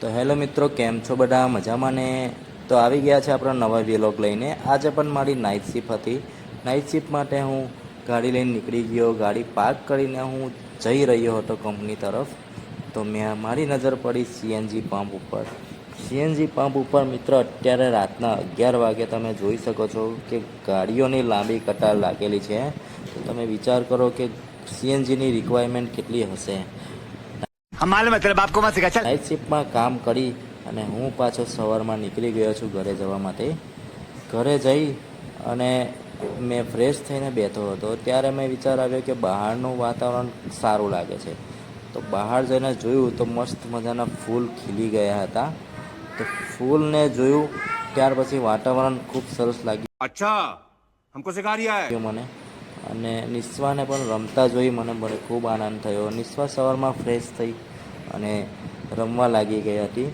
તો હેલો મિત્રો, કેમ છો બધા? મજામાં ને? તો આવી ગયા છે આપણો નવા વ્લોગ લઈને. આજે પણ મારી નાઇટ શિફ્ટ હતી. નાઇટ શિફ્ટ માટે હું ગાડી લઈને નીકળી ગયો. ગાડી પાર્ક કરીને હું જઈ રહ્યો હતો કંપની તરફ. તો મારી નજર પડી સીએનજી પંપ ઉપર. સીએનજી પંપ ઉપર મિત્રો અત્યારે રાતના 11 વાગે તમે જોઈ શકો છો કે ગાડીઓની લાંબી કતાર લાગેલી છે. તો તમે વિચાર કરો કે સીએનજીની રિક્વાયરમેન્ટ કેટલી હશે. નાઇટ શિફ્ટમાં કામ કરી અને હું પાછો સવારમાં નીકળી ગયો છું ઘરે જવા માટે. ઘરે જઈ અને મેં ફ્રેશ થઈને બેઠો હતો ત્યારે મેં વિચાર આવ્યો કે બહારનું વાતાવરણ સારું લાગે છે. તો બહાર જઈને જોયું તો મસ્ત મજાના ફૂલ ખીલી ગયા હતા. તો ફૂલને જોયું ત્યાર પછી વાતાવરણ ખૂબ સરસ લાગ્યું. अच्छा हमको सिखा रिया है મને અને નિસ્વાને પણ રમતા જોઈ મને ખૂબ આનંદ થયો. નિસ્વા સવારમાં ફ્રેશ થઈ અને રમવા લાગી ગઈ હતી.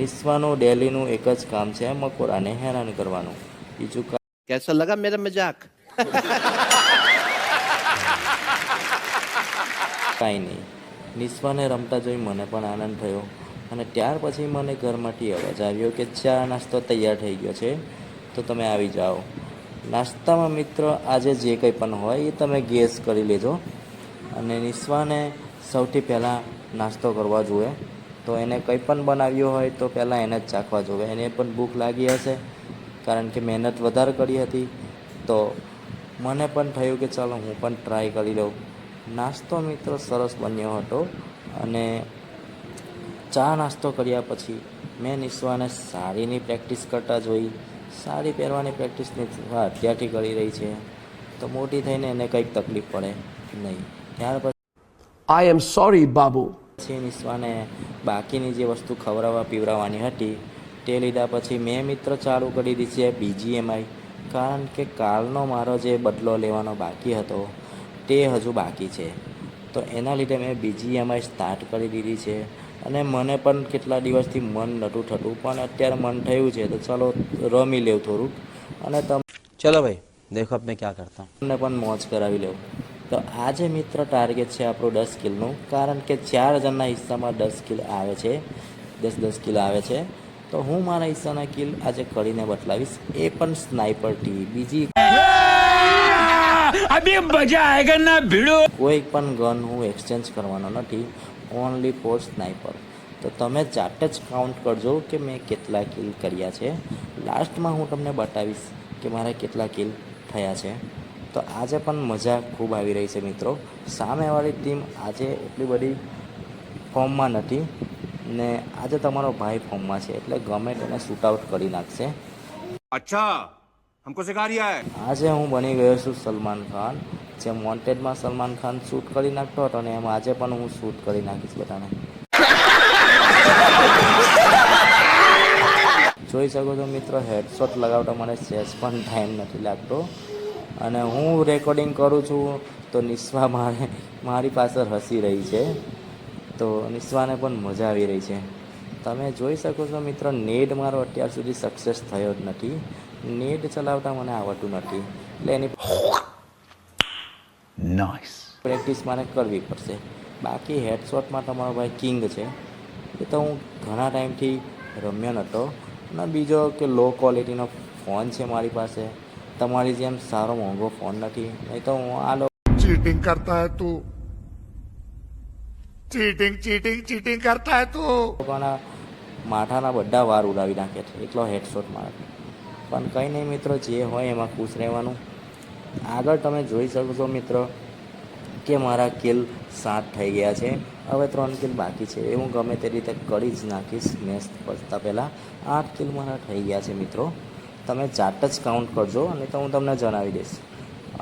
નિસ્વાનું ડેલીનું એક જ કામ છે મકોડાને હેરાન કરવાનું. બીજું कैसा लगा मेरा मजाक? કાંઈ નહીં. નિસ્વાને રમતા જોઈ મને પણ આનંદ થયો અને ત્યાર પછી મને ઘરમાંથી અવાજ આવ્યો કે ચા નાસ્તો તૈયાર થઈ ગયો છે, તો તમે આવી જાઓ. નાસ્તામાં મિત્ર આજે જે કંઈ પણ હોય એ તમે ગેસ કરી લેજો. અને નિસ્વાને સૌથી પહેલાં નાસ્તો કરવા જોઈએ. તો એને કંઈ પણ બનાવ્યું હોય તો પહેલાં એને જ ચાખવા જોઈએ. એને પણ ભૂખ લાગી હશે કારણ કે મહેનત વધારે કરી હતી. તો મને પણ થયું કે ચાલો હું પણ ટ્રાય કરી લઉં. નાસ્તો મિત્રો સરસ બન્યો હતો. અને ચા નાસ્તો કર્યા પછી મેં નિસ્વાને સાડીની પ્રેક્ટિસ કરતા જોઈ. સાડી પહેરવાની પ્રેક્ટિસ અત્યારથી કરી રહી છે તો મોટી થઈને એને કંઈક તકલીફ પડે નહીં. ત્યાર I am sorry, Babu. પછી નિસ્વાને બાકીની જે વસ્તુ ખવડાવવા પીવડાવવાની હતી તે લીધા પછી મેં મિત્ર ચાલુ કરી દીધી છે BGMI. કારણ કે કાલનો મારો જે બદલો લેવાનો બાકી હતો તે હજુ બાકી છે. તો એના લીધે મેં BGMI સ્ટાર્ટ કરી દીધી છે. અને મને પણ કેટલા દિવસથી મન નહોતું થતું, પણ અત્યારે મન થયું છે તો ચાલો રમી લેવું થોડુંક અને चलो भाई देखो अब मैं क्या करता हूँ. તમને પણ મોજ કરાવી લેવું. તો આજે મિત્ર ટાર્ગેટ છે આપણું 10 કિલનું. કારણ કે 4 જણના હિસ્સામાં 10 કિલ આવે છે, 10 કિલ આવે છે. તો હું મારા હિસ્સાના કિલ આજે કરીને બતલાવીશ, એ પણ સ્નાઇપરથી. બીજી अभी मजा आएगा ना भिड़ो કોઈ પણ ગન હું એક્સચેન્જ કરવાનો નથી, ઓનલી ફોર સ્નાઇપર. તો તમે જાતે જ કાઉન્ટ કરજો કે મેં કેટલા કિલ કર્યા છે. લાસ્ટમાં હું તમને બતાવીશ કે મારે કેટલા કિલ થયા છે. તો આજે પણ મજા ખૂબ આવી રહી છે મિત્રો. સામેવાળી ટીમ આજે એટલી બધી ફોર્મમાં નથી ને આજે તમારો ભાઈ ફોર્મમાં છે એટલે ગમે તેને શૂટ આઉટ કરી નાખશે. अच्छा हमको सिखा रिया है આજે હું બની ગયો છું સલમાન ખાન. જે વોન્ટેડમાં સલમાન ખાન શૂટ કરી નાખતો હતો ને એમ આજે પણ હું શૂટ કરી નાખીશ બધાને. જોઈ શકો છો મિત્રો, હેડશોટ લગાવતા મને સહેજ પણ ટાઈમ નથી લાગતો. અને હું રેકોર્ડિંગ કરું છું તો નિસ્વા મારી પાછળ હસી રહી છે. તો નિસ્વાને પણ મજા આવી રહી છે. તમે જોઈ શકો છો મિત્રો, નેટ મારો અત્યાર સુધી સક્સેસ થયો જ નથી. નેટ ચલાવતા મને આવડતું નથી એટલે એની પ્રેક્ટિસ મારે કરવી પડશે. બાકી હેડશોટમાં તમારો ભાઈ કિંગ છે. એ તો હું ઘણા ટાઈમથી રમ્યો નહોતો. અને બીજો કે લો ક્વોલિટીનો ફોન છે મારી પાસે. તમારી જેમ સારો મોંઘો ફોન નથી, નહીં તો હું આ चीटिंग करता है तू चीटिंग चीटिंग चीटिंग करता है तू લોકોના માથાના બધા વાર ઉડાવી નાખે છે એટલો હેડશોટ મારે. પણ કંઈ નહીં મિત્રો, જે હોય એમાં ખુશ રહેવાનું. આગળ તમે જોઈ શકો છો મિત્રો કે મારા કિલ 7 થઈ ગયા છે. હવે 3 કિલ બાકી છે. એ હું ગમે તે રીતે કરી જ નાખીશ. મેચ પતતા પહેલાં 8 કિલ મારા થઈ ગયા છે મિત્રો. તમે જાતે જ કાઉન્ટ કરજો અને તો હું તમને જણાવી દઈશ.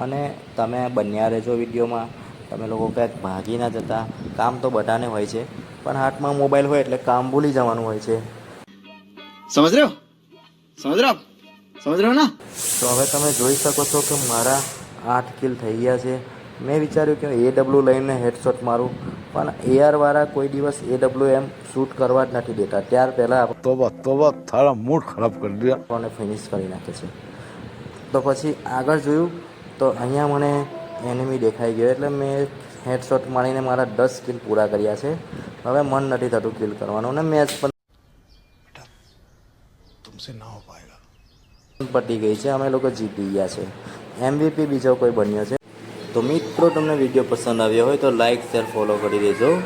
અને તમે બન્યા રહેજો વિડીયોમાં. તમે લોકો ક્યાંક ભાગી ના જતા. કામ તો બધાને હોય છે, પણ હાથમાં મોબાઈલ હોય એટલે કામ ભૂલી જવાનું હોય છે. समझ रहे हो समझ रहे हो आप समझ रहे हो ना તો હવે તમે જોઈ શકો છો કે મારા 8 કિલ થઈ ગયા છે. મેં વિચાર્યું કે AW લઈને હેડશોટ મારું, પણ AR વાળા કોઈ દિવસ AWM શૂટ કરવા જ નથી દેતા. ત્યાર પહેલાં तोबा तोबा थारा मूड खराब कर दिया. આપણને ફિનિશ કરી નાખે છે. તો પછી આગળ જોયું તો અહીંયા મને એનિમી દેખાઈ ગયો એટલે મેં હેડશોટ મારીને મારા 10 કિલ પૂરા કર્યા છે. હવે મન નથી થતું કિલ કરવાનું અને મેચ પણ तुमसे ना हो पाएगा. પતી ગઈ છે, અમે લોકો જીતી ગયા છે. MVP બીજો કોઈ બન્યો છે. તો મિત્રો તમને વિડીયો પસંદ આવ્યો હોય તો લાઈક શેર ફોલો કરી દેજો.